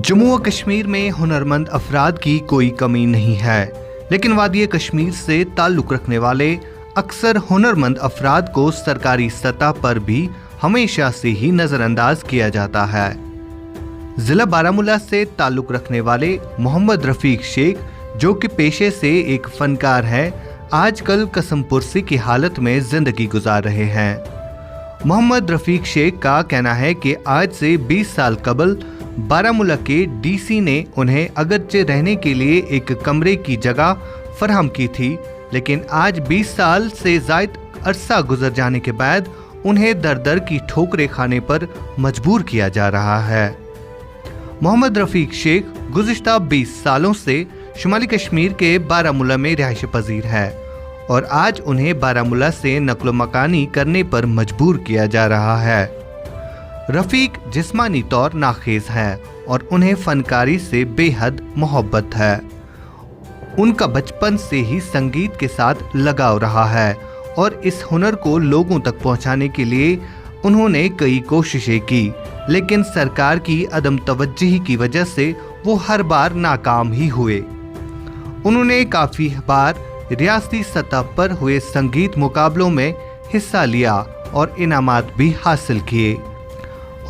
जम्मू व कश्मीर में हुनरमंद अफराद की कोई कमी नहीं है, लेकिन वादी कश्मीर से ताल्लुक़ रखने वाले अक्सर हुनरमंद अफराद को सरकारी सतह पर भी हमेशा से ही नज़रअंदाज किया जाता है। ज़िला बारामूला से ताल्लुक़ रखने वाले मोहम्मद रफ़ीक शेख, जो कि पेशे से एक फनकार है, आजकल कसमपुर्सी की हालत में ज़िंदगी गुजार रहे हैं। मोहम्मद रफ़ीक शेख का कहना है कि आज से 20 साल कबल बारामूला के डीसी ने उन्हें अगरचे रहने के लिए एक कमरे की जगह फराहम की थी, लेकिन आज 20 साल से ज़ायद अरसा गुजर जाने के बाद उन्हें दर दर की ठोकरें खाने पर मजबूर किया जा रहा है। मोहम्मद रफ़ीक शेख गुज़िश्ता 20 सालों से शुमाली कश्मीर के बारामूला में रिहाइश पजीर है और आज उन्हें बारामूला से नक्लो मकानी करने पर मजबूर किया जा रहा है। रफ़ीक जिस्मानी तौर नाखेज है और उन्हें फनकारी से बेहद मोहब्बत है। उनका बचपन से ही संगीत के साथ लगाव रहा है और इस हुनर को लोगों तक पहुंचाने के लिए उन्होंने कई कोशिशें की, लेकिन सरकार की अदम तवज्जुही की वजह से वो हर बार नाकाम ही हुए। उन्होंने काफ़ी बार रियासती सतह पर हुए संगीत मुकाबलों में हिस्सा लिया और इनामात भी हासिल किए।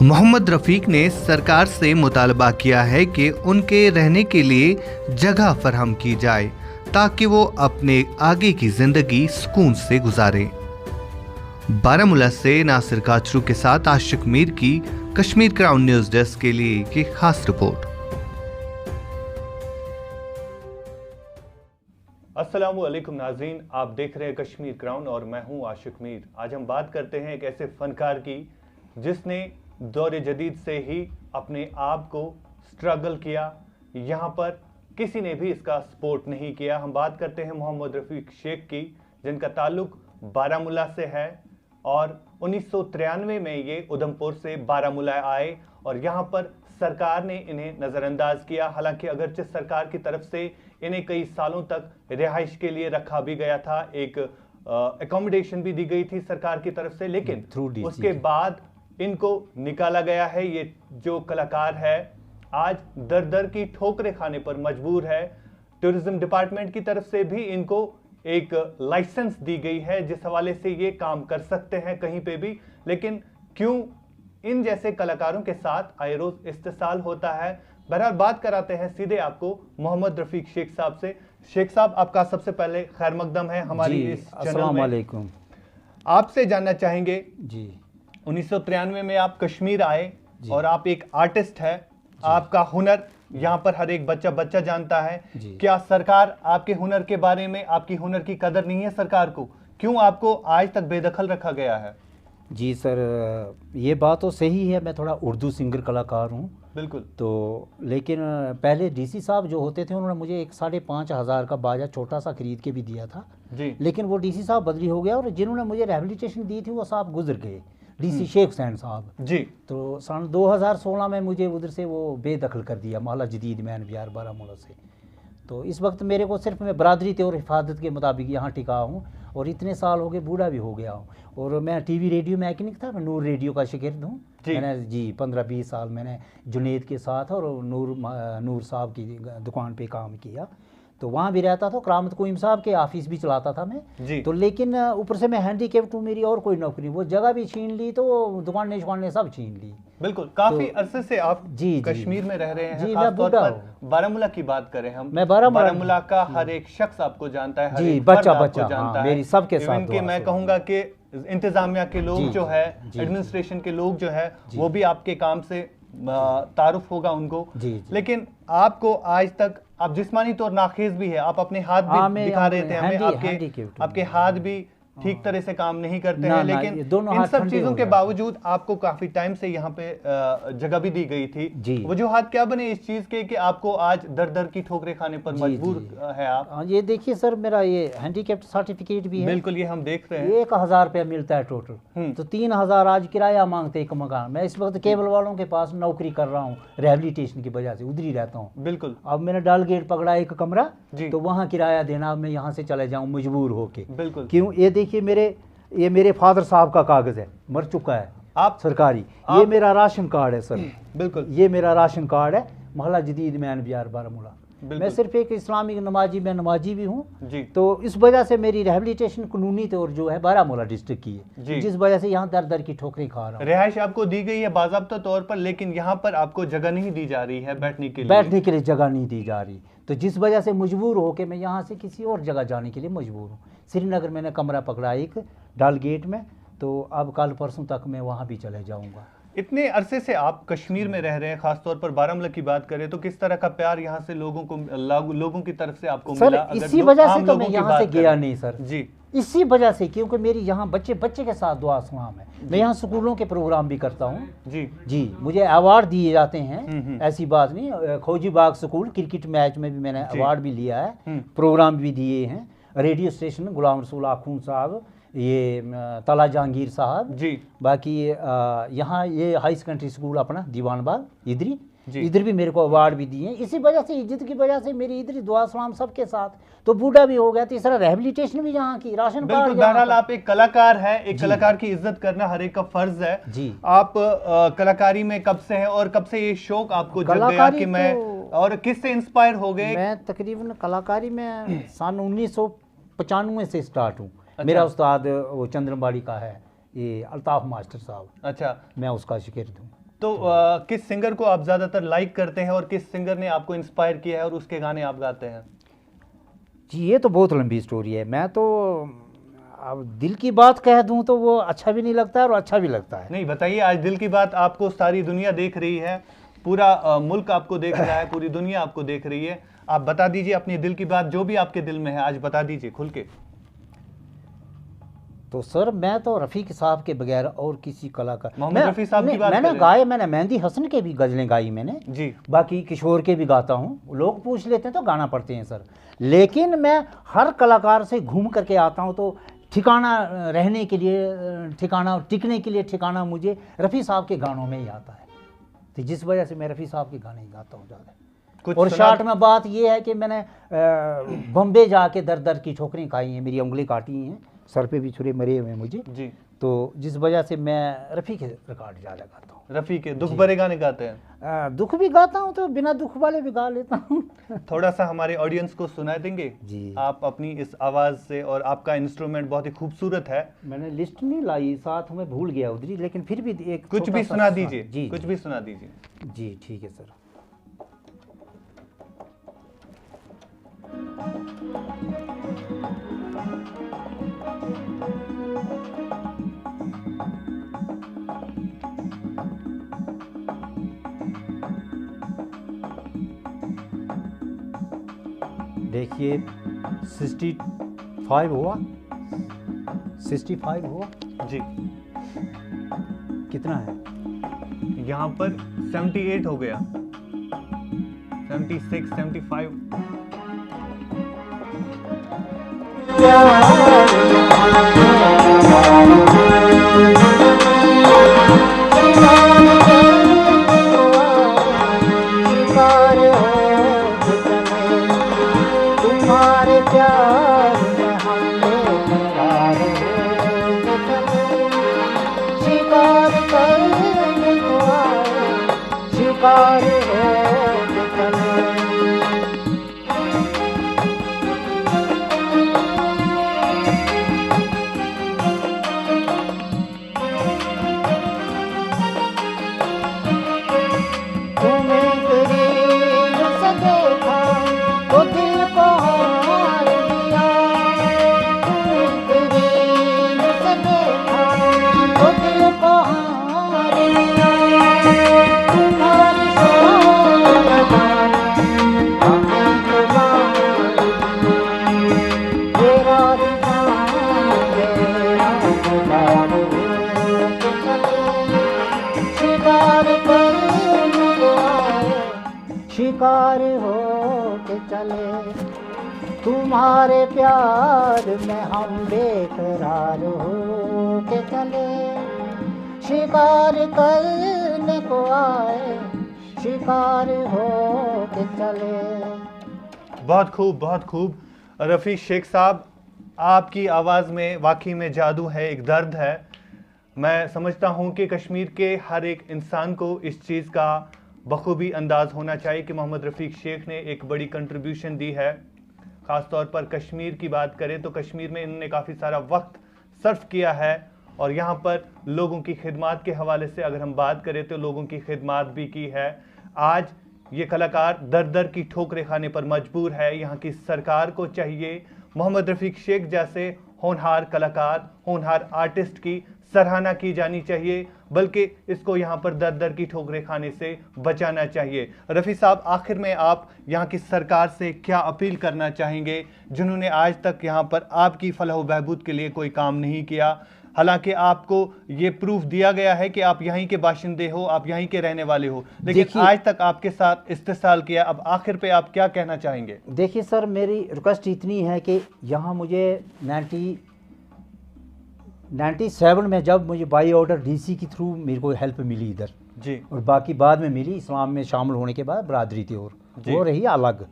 मोहम्मद रफ़ीक ने सरकार से मुतालबा किया है कि उनके रहने के लिए जगह फराहम की जाए ताकि वो अपने आगे की ज़िंदगी सुकून से गुजारें। बारामूला से नासिर काचरू के साथ आशिक मीर की कश्मीर क्राउन न्यूज़ डेस्क के लिए की खास रिपोर्ट। अस्सलामु अलैकुम नाज़रीन, आप देख रहे हैं कश्मीर क्राउन और मैं हूं आशिक मीर। आज हम बात करते हैं एक ऐसे फनकार की जिसने दौर जदीद से ही अपने आप को स्ट्रगल किया। यहाँ पर किसी ने भी इसका सपोर्ट नहीं किया। हम बात करते हैं मोहम्मद रफ़ीक शेख की, जिनका ताल्लुक बारामूला से है और 1993 में ये उधमपुर से बारामूला आए और यहाँ पर सरकार ने इन्हें नज़रअंदाज किया। हालांकि अगरचे सरकार की तरफ से इन्हें कई सालों तक रिहाइश के लिए रखा भी गया था, एक एकोमोडेशन भी दी गई थी सरकार की तरफ से, लेकिन उसके बाद इनको निकाला गया है। ये जो कलाकार है आज दर दर की ठोकरें खाने पर मजबूर है। टूरिज्म डिपार्टमेंट की तरफ से भी इनको एक लाइसेंस दी गई है जिस हवाले से ये काम कर सकते हैं कहीं पे भी, लेकिन क्यों इन जैसे कलाकारों के साथ आए रोज इस्तेसाल होता है। बहरहाल बात कराते हैं सीधे आपको मोहम्मद रफ़ीक शेख साहब से। शेख साहब, आपका सबसे पहले खैर मकदम है हमारी इस चैनल में। आपसे जानना चाहेंगे जी, 1993 में आप कश्मीर आए और आप एक आर्टिस्ट है, आपका हुनर यहाँ पर हर एक बच्चा जानता है। क्या सरकार आपके हुनर के बारे में, आपकी हुनर की कदर नहीं है सरकार को? क्यों आपको आज तक बेदखल रखा गया है? जी सर, ये बात तो सही है। मैं थोड़ा उर्दू सिंगर कलाकार हूँ। बिल्कुल। तो लेकिन पहले डीसी साहब जो होते थे उन्होंने मुझे एक 5,500 का बाजा छोटा सा खरीद के भी दिया था जी, लेकिन वो डीसी साहब बदली हो गया और जिन्होंने मुझे रिहैबिलिटेशन दी थी वो साहब गुजर गए, डीसी शेख हुसैन साहब जी। तो सन 2016 में मुझे उधर से वो बेदखल कर दिया, महला जदीद मैन बिहार बारामूला से। तो इस वक्त मेरे को सिर्फ मैं बरादरी और हिफाजत के मुताबिक यहाँ टिका हूँ और इतने साल हो गए, बूढ़ा भी हो गया हूँ। और मैं टीवी रेडियो मैकेनिक था, मैं नूर रेडियो का शागिर्द हूँ। मैंने जी 15-20 साल मैंने जुनेद के साथ और नूर साहब की दुकान पे काम किया, तो वहाँ भी रहता था। करामत कोइम साहब के ऑफिस भी चलाता था मैं जी। तो लेकिन ऊपर से मैं हैंडीकैप्ड हूँ, मेरी और कोई नौकरी, वो जगह भी छीन ली, तो दुकानें सब छीन ली। बिल्कुल, काफी अरसे से आप जी कश्मीर में रह रहे हैं जी। मैं बारामूला की बात करें हम, मैं बारामूला का हर एक शख्स आपको जानता है जी, बच्चा जानता है मेरी सबके साथ के। मैं कहूँगा कि इंतजामिया के लोग जो है, एडमिनिस्ट्रेशन के लोग जो है, वो भी आपके काम से तारुफ होगा उनको जी। लेकिन आपको आज तक, आप जिस्मानी तौर नाखेज भी है, आप अपने हाथ भी दिखा रहे थे हमें, आपके हाथ भी ठीक तरह से काम नहीं करते हैं, लेकिन इन सब चीजों के बावजूद आपको काफी टाइम से यहाँ पे जगह भी दी गई थी। वजूहात क्या बने इस चीज के कि आपको आज दर दर की ठोकरें खाने पर मजबूर है आप? ये देखिए सर, मेरा ये हैंडीकैप्ड सर्टिफिकेट भी है। बिल्कुल, ये हम देख रहे हैं। 1,000 रुपया मिलता है टोटल, तो 3,000 आज किराया मांगते एक मकान। मैं इस वक्त केबल वालों के पास नौकरी कर रहा हूँ, रिहैबिलिटेशन की वजह से उधर ही रहता हूँ। बिल्कुल। अब मैंने डाल गेट पकड़ा एक कमरा, तो वहाँ किराया देना, मैं यहाँ से चले जाऊँ मजबूर होके। बिल्कुल। क्यों? ये देखिए, ये मेरे फादर साहब का कागज है, मर चुका है आप सरकारी। ये मेरा राशन कार्ड है सर। बिल्कुल, ये मेरा राशन कार्ड है। मोहल्ला जदीद मैन बिहार बारामूला। मैं सिर्फ एक इस्लामिक नमाजी, मैं नमाजी भी हूँ, जी। तो इस वजह से मेरी रिहेबिलिटेशन कानूनी तौर जो है बारामूला डिस्ट्रिक्ट की है, जिस वजह से यहाँ दर दर की ठोकरें खा रहा हूँ। रिहाइश आपको दी गई है बाज़ाब्ता तौर पर, लेकिन यहाँ पर आपको जगह नहीं दी जा रही है बैठने के लिए। बैठने के लिए जगह नहीं दी जा रही, तो जिस वजह से मजबूर हो के मैं यहाँ से किसी और जगह जाने के लिए मजबूर हूँ। श्रीनगर मैंने कमरा पकड़ा एक डाल गेट में, तो अब कल परसों तक मैं वहाँ भी चले जाऊँगा। इतने अरसे से आप कश्मीर में रह रहे हैं, खासतौर पर बारामूला की बात करें तो किस तरह का प्यार यहाँ से लोगों की तरफ से आपको सर, मिला? इसी वजह से तो मैं यहाँ से गया नहीं सर जी, इसी वजह से, क्योंकि मेरी यहाँ बच्चे के साथ दुआ सलाम है। मैं यहाँ स्कूलों के प्रोग्राम भी करता हूँ जी, मुझे अवार्ड दिए जाते हैं, ऐसी बात नहीं। खौजी बाग स्कूल क्रिकेट मैच में भी मैंने अवार्ड भी लिया है, प्रोग्राम भी दिए हैं। रेडियो स्टेशन गुलाम रसूल आखून साहब, ये तला जहांगीर साहब जी, बाकी यहाँ ये हाई सेकेंडरी स्कूल अपना दीवान बाग इधर भी मेरे को अवार्ड भी दिए हैं। इसी वजह से, इज्जत की वजह से मेरी इधर दुआ सलाम सबके साथ। तो बूढ़ा भी हो गया, तीसरा रिहेबिलिटेशन भी यहाँ की, राशन कार्ड। बहरहाल आप एक कलाकार है, एक कलाकार की इज्जत करना हर एक का फर्ज है जी। आप कलाकारी में कब से हैं और कब से ये शौक आपको जग गया कि मैं, और किससे इंस्पायर हो गए? मैं तकरीबन कलाकारी में सन 1995 से स्टार्ट हूँ। मेरा उस्ताद वो चंद्रमबाड़ी का है, ये अल्ताफ मास्टर साहब। अच्छा, मैं उसका शिकायत हूँ। तो किस सिंगर को आप ज्यादातर लाइक करते हैं और किस सिंगर ने आपको इंस्पायर किया है और उसके गाने आप गाते हैं? जी, ये तो बहुत लंबी स्टोरी है। मैं तो अब दिल की बात कह दूं तो वो अच्छा भी नहीं लगता है और अच्छा भी लगता है। नहीं, बताइए, आज दिल की बात आपको सारी दुनिया देख रही है, पूरा मुल्क आपको देख रहा है, पूरी दुनिया आपको देख रही है। आप बता दीजिए अपनी दिल की बात, जो भी आपके दिल में है आज बता दीजिए खुल के। तो सर, मैं तो रफ़ीक साहब के बगैर और किसी कलाकार, मोहम्मद रफ़ी साहब की बात मैंने गाए, मैंने मेहंदी हसन के भी गज़लें गाई मैंने जी, बाकी किशोर के भी गाता हूँ। लोग पूछ लेते हैं तो गाना पड़ते हैं सर, लेकिन मैं हर कलाकार से घूम करके आता हूँ। तो ठिकाना रहने के लिए ठिकाना, टिकने के लिए ठिकाना मुझे रफ़ी साहब के गानों में ही आता है, तो जिस वजह से मैं रफ़ी साहब के गाने ही गाता हूँ ज़्यादा। और शॉर्ट में बात यह है कि मैंने बम्बे जाके दर दर की ठोकरें खाई हैं, मेरी उंगली काटी हैं, सर पे भी छुरे मरे हुए मुझे जी। तो जिस वजह से मैं रफ़ी के रिकॉर्ड ज़्यादा गाता हूँ। रफ़ी के दुख भरे गाने गाते हैं? दुख भी गाता हूँ, तो बिना दुख वाले भी गा लेता हूँ। थोड़ा सा हमारे ऑडियंस को सुना देंगे जी? आप अपनी इस आवाज़ से, और आपका इंस्ट्रूमेंट बहुत ही खूबसूरत है। मैंने लिस्ट नहीं लाई साथ में, भूल गया उधरी, लेकिन फिर भी एक कुछ भी सुना दीजिए जी, कुछ भी सुना दीजिए जी। ठीक है सर। देखिए 65 हुआ, 65 हुआ जी। कितना है यहाँ पर? 78 हो गया, 76, 75। शिकार हो के चले तुम्हारे प्यार में हम बेकरार हो के चले, शिकार करने को आए, शिकार हो के चले। बहुत खूब, बहुत खूब। रफ़ी शेख साहब, आपकी आवाज़ में वाकई में जादू है, एक दर्द है। मैं समझता हूँ कि कश्मीर के हर एक इंसान को इस चीज़ का बखूबी अंदाज होना चाहिए कि मोहम्मद रफ़ीक शेख ने एक बड़ी कंट्रीब्यूशन दी है। ख़ासतौर पर कश्मीर की बात करें तो कश्मीर में इन्होंने काफ़ी सारा वक्त सर्फ किया है और यहाँ पर लोगों की खिदमात के हवाले से अगर हम बात करें तो लोगों की खिदमात भी की है। आज ये कलाकार दर दर की ठोकरें खाने पर मजबूर है। यहाँ की सरकार को चाहिए मोहम्मद रफ़ीक शेख जैसे होनहार कलाकार, होनहार आर्टिस्ट की सराहना की जानी चाहिए, बल्कि इसको यहाँ पर दर दर की ठोकरें खाने से बचाना चाहिए। रफ़ी साहब, आखिर में आप यहाँ की सरकार से क्या अपील करना चाहेंगे, जिन्होंने आज तक यहाँ पर आपकी फलाह व बहबूद के लिए कोई काम नहीं किया? हालांकि आपको ये प्रूफ दिया गया है कि आप यहीं के बाशिंदे हो, आप यहीं के रहने वाले हो, लेकिन आज तक आपके साथ इस्तेसाल किया। अब आखिर पे आप क्या कहना चाहेंगे? देखिए सर, मेरी रिक्वेस्ट इतनी है कि यहाँ मुझे 97 में जब मुझे बाई ऑर्डर डीसी के थ्रू मेरे को हेल्प मिली इधर जी, और बाकी बाद में मिली इस्लाम में शामिल होने के बाद बरादरी थी और वो रही अलग।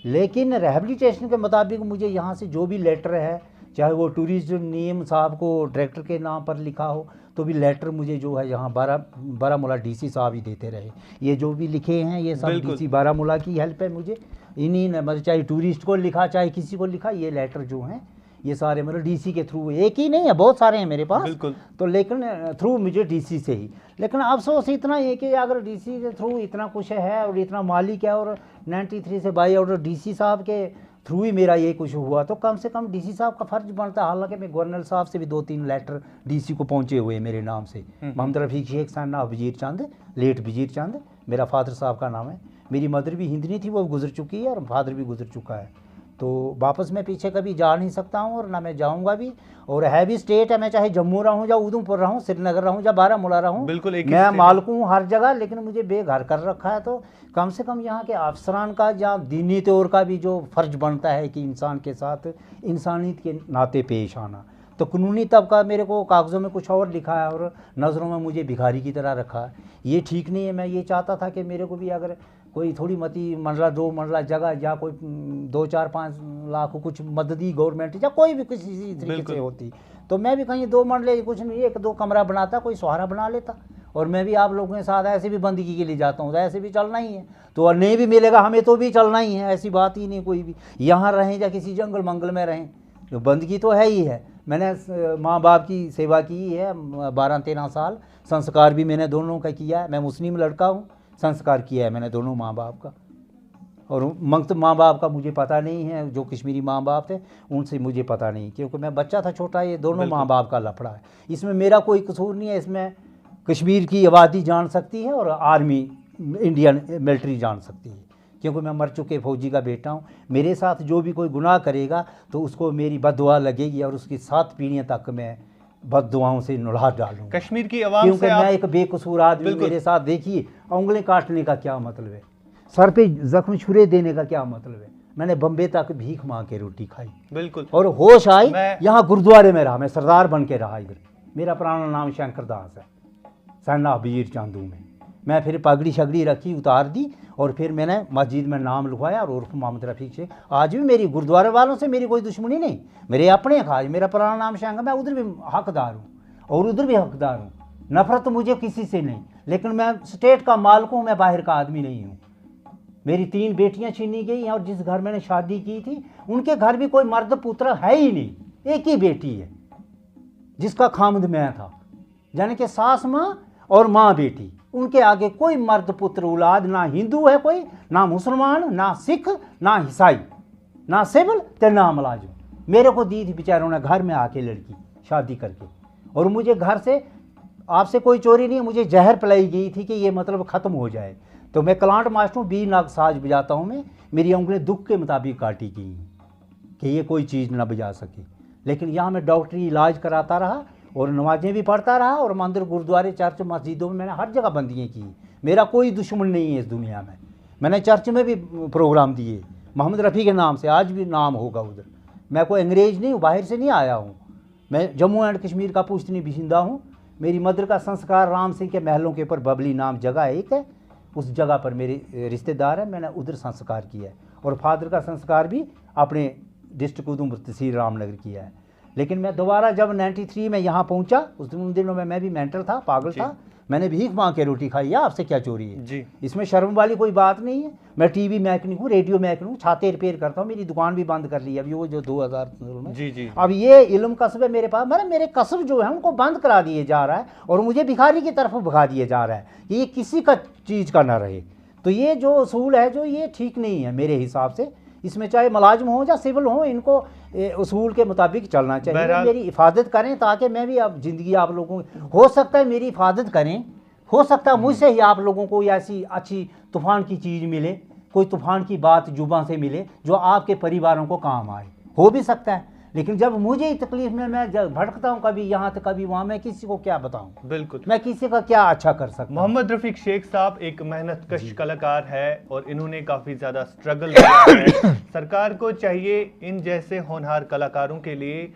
लेकिन रिहैबिलिटेशन के मुताबिक मुझे यहाँ से जो भी लेटर है, चाहे वो टूरिस्ट नेम साहब को डायरेक्टर के नाम पर लिखा हो, तो भी लेटर मुझे जो है यहाँ बारामूला डीसी साहब ही देते रहे। ये जो भी लिखे हैं ये सब डीसी बारामूला की हेल्प है मुझे। इन्हीं ने मतलब चाहे टूरिस्ट को लिखा चाहे किसी को लिखा, ये लेटर जो हैं ये सारे मतलब डीसी के थ्रू, एक ही नहीं है बहुत सारे हैं मेरे पास, तो लेकिन थ्रू मुझे डीसी से ही। लेकिन अफसोस इतना है कि अगर डीसी के थ्रू इतना कुछ है और इतना मालिक है और 93 से बाई ऑर्डर डीसी साहब के थ्रू ही मेरा ये कुछ हुआ, तो कम से कम डीसी साहब का फ़र्ज बनता है। हालांकि मैं गवर्नर साहब से भी 2-3 लेटर डीसी को पहुंचे हुए मेरे नाम से। मोहम्मद रफ़ीक शेख साहब वजीर चंद, लेट वजीर चंद मेरा फादर साहब का नाम है। मेरी मदर भी हिंदनी थी, वो गुजर चुकी है, और फादर भी गुजर चुका है। तो वापस मैं पीछे कभी जा नहीं सकता हूँ और ना मैं जाऊँगा भी। और है भी स्टेट है, मैं चाहे जम्मू रहूँ या उधमपुर रहूँ, श्रीनगर रहूँ या बारामूला रहूँ, बिल्कुल मैं मालिक हूँ हर जगह। लेकिन मुझे बेघर कर रखा है, तो कम से कम यहाँ के अफसरान का या दीनी तौर का भी जो फ़र्ज बनता है कि इंसान के साथ इंसानियत के नाते पेश आना। तो कानूनी तबका मेरे को कागज़ों में कुछ और लिखा है और नज़रों में मुझे भिखारी की तरह रखा है, ये ठीक नहीं है। मैं ये चाहता था कि मेरे को भी अगर कोई थोड़ी मती मंडला 2 मंडला जगह या कोई 2-4-5 लाख कुछ मददी गवर्नमेंट या कोई भी किसी तरीके से होती, तो मैं भी कहीं 2 मंडले कुछ नहीं 1-2 कमरा बनाता, कोई सहारा बना लेता। और मैं भी आप लोगों के साथ ऐसे भी बंदगी के लिए जाता हूँ, तो ऐसे भी चलना ही है, तो और नहीं भी मिलेगा हमें तो भी चलना ही है, ऐसी बात ही नहीं। कोई भी यहाँ रहें या किसी जंगल मंगल में रहें, तो बंदगी तो है ही है। मैंने माँ बाप की सेवा की है 12-13 साल, संस्कार भी मैंने दोनों का किया है। मैं मुस्लिम लड़का हूँ, संस्कार किया है मैंने दोनों माँ बाप का। और मंगत माँ बाप का मुझे पता नहीं है, जो कश्मीरी माँ बाप थे उनसे मुझे पता नहीं, क्योंकि मैं बच्चा था छोटा। ये दोनों माँ बाप का लफड़ा है, इसमें मेरा कोई कसूर नहीं है। इसमें कश्मीर की आबादी जान सकती है और आर्मी इंडियन मिलिट्री जान सकती है, क्योंकि मैं मर चुके फौजी का बेटा हूँ। मेरे साथ जो भी कोई गुनाह करेगा तो उसको मेरी बददुआ लगेगी और उसकी 7 पीढ़ियाँ तक मैं बददुआओं से नुढ़ा डालूंगा। कश्मीर की आवाम क्योंकि से मैं एक बेकसूर आदमी, मेरे साथ देखिए उंगली काटने का क्या मतलब है, सर पे जख्म छुरे देने का क्या मतलब है। मैंने बम्बे तक भीख मांग के रोटी खाई, बिल्कुल, और होश आई यहाँ गुरुद्वारे में रहा, मैं सरदार बन के रहा इधर। मेरा पुराना नाम शंकर दास है, सन्ना बीर चांदू में। मैं फिर पगड़ी शगड़ी रखी, उतार दी, और फिर मैंने मस्जिद में नाम लिखवाया और उर्फ मोहम्मद रफ़ीक शेख। आज भी मेरी गुरुद्वारे वालों से मेरी कोई दुश्मनी नहीं, मेरे अपने खाज। मेरा पुराना नाम शंकर, मैं उधर भी हकदार हूँ और उधर भी हकदार हूँ। नफरत तो मुझे किसी से नहीं, लेकिन मैं स्टेट का मालिक हूँ, मैं बाहर का आदमी नहीं हूँ। मेरी 3 बेटियाँ छीनी गई, और जिस घर मैंने शादी की थी उनके घर भी कोई मर्द पुत्र है ही नहीं, एक ही बेटी है जिसका खामद मैं था, यानी कि सास माँ और माँ बेटी। उनके आगे कोई मर्द पुत्र औलाद ना हिंदू है कोई, ना मुसलमान, ना सिख, ना ईसाई, ना सिविल ते ना मुलाजिम। मेरे को दी थी बेचारों ने घर में आके लड़की शादी करके, और मुझे घर से आपसे कोई चोरी नहीं, मुझे जहर पिलाई गई थी कि ये मतलब ख़त्म हो जाए। तो मैं क्लांट मास्टर हूँ, 20 नाग साज बजाता हूँ मैं, मेरी उंगलें दुख के मुताबिक काटी गई कि ये कोई चीज़ ना बजा सके। लेकिन यहाँ मैं डॉक्टरी इलाज कराता रहा और नमाजें भी पढ़ता रहा, और मंदिर गुरुद्वारे चर्च मस्जिदों में मैंने हर जगह बंदियाँ की। मेरा कोई दुश्मन नहीं है इस दुनिया में। मैंने चर्च में भी प्रोग्राम दिए मोहम्मद रफ़ी के नाम से, आज भी नाम होगा उधर। मैं कोई अंग्रेज़ नहीं हूँ, बाहर से नहीं आया हूँ, मैं जम्मू एंड कश्मीर का पुश्तनी बिशिंदा हूँ। मेरी मदर का संस्कार राम सिंह के महलों के ऊपर बबली नाम जगह एक है, उस जगह पर मेरे रिश्तेदार हैं, मैंने उधर संस्कार किया है। और फादर का संस्कार भी अपने डिस्ट्रिक्ट उधमपुर तहसील रामनगर किया है। लेकिन मैं दोबारा जब 93 में यहाँ पहुँचा, उन दिनों में मैं भी मेंटल था, पागल था, मैंने भीख मांग के रोटी खाई है। आपसे क्या चोरी है जी। इसमें शर्म वाली कोई बात नहीं है। मैं टीवी मैकेनिक हूँ, रेडियो मैकेनिक हूँ, छाते रिपेयर करता हूँ, मेरी दुकान भी बंद कर ली अभी वो जो 2000 में। जी। अब ये इल्म कसब है मेरे पास, मेरे कसब जो है उनको बंद करा दिए जा रहा है और मुझे भिखारी की तरफ भगा दिया जा रहा है कि ये किसी का चीज़ का ना रहे। तो ये जो उसूल है जो ये ठीक नहीं है मेरे हिसाब से। इसमें चाहे मुलाजिम हो या सिविल हो, इनको उसूल के मुताबिक चलना चाहिए। मेरी हिफाजत करें ताकि मैं भी अब ज़िंदगी आप लोगों हो सकता है मेरी हिफाजत करें, हो सकता है मुझसे ही आप लोगों को ऐसी अच्छी तूफ़ान की चीज़ मिले, कोई तूफ़ान की बात जुबान से मिले जो आपके परिवारों को काम आए, हो भी सकता है। लेकिन जब मुझे ही तकलीफ में मैं जब भटकता हूँ कभी यहाँ तो कभी वहाँ, मैं किसी को क्या बताऊँ? बिल्कुल, मैं किसी का क्या अच्छा कर सकता हूँ? मोहम्मद रफीक शेख साहब एक मेहनतकश कलाकार है और इन्होंने काफ़ी ज़्यादा स्ट्रगल किया है। सरकार को चाहिए इन जैसे होनहार कलाकारों के लिए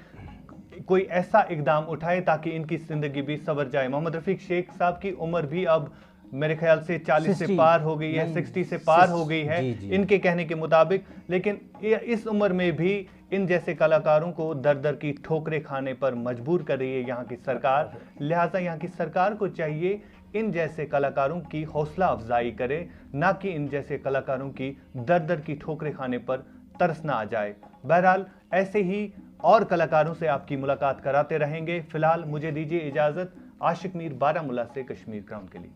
कोई ऐसा इकदाम उठाए ताकि इनकी ज़िंदगी भी संवर जाए। मोहम्मद रफीक शेख साहब की उम्र भी अब मेरे ख्याल से 40 से पार हो गई है, 60 से पार हो गई है इनके कहने के मुताबिक। लेकिन इस उम्र में भी इन जैसे कलाकारों को दर दर की ठोकरें खाने पर मजबूर कर रही है यहाँ की सरकार। लिहाजा यहाँ की सरकार को चाहिए इन जैसे कलाकारों की हौसला अफजाई करे, ना कि इन जैसे कलाकारों की दर दर की ठोकरें खाने पर तरस ना आ जाए। बहरहाल ऐसे ही और कलाकारों से आपकी मुलाकात कराते रहेंगे। फिलहाल मुझे दीजिए इजाजत। आशिक मीर, बारामूला से कश्मीर क्राउन के लिए।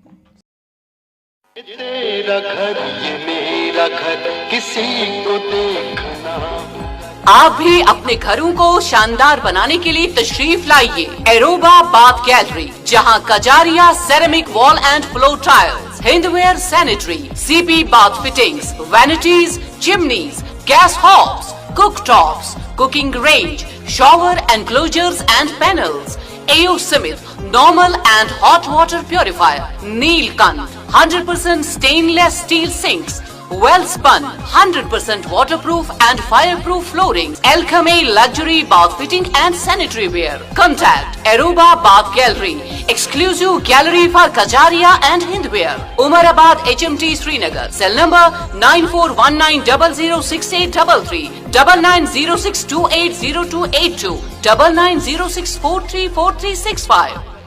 तेरा घर ये मेरा घर, किसी को देखना। आप भी अपने घरों को शानदार बनाने के लिए तशरीफ लाइए एरोबा बाथ गैलरी, जहां Kajaria ceramic wall and floor tiles, Hindware sanitary, CP bath fittings, vanities, chimneys, gas hobs, cooktops, cooking range, shower enclosures and panels, AO Smith, normal and hot water purifier, Neelkant, 100% stainless steel sinks, well spun, 100% waterproof and fireproof flooring, Alchemy luxury bath fitting and sanitary ware. Contact Aruba Bath Gallery, exclusive gallery for Kajaria and Hindware, Umarabad HMT Srinagar. Cell number 9419006833, 9906280282, 9906434365.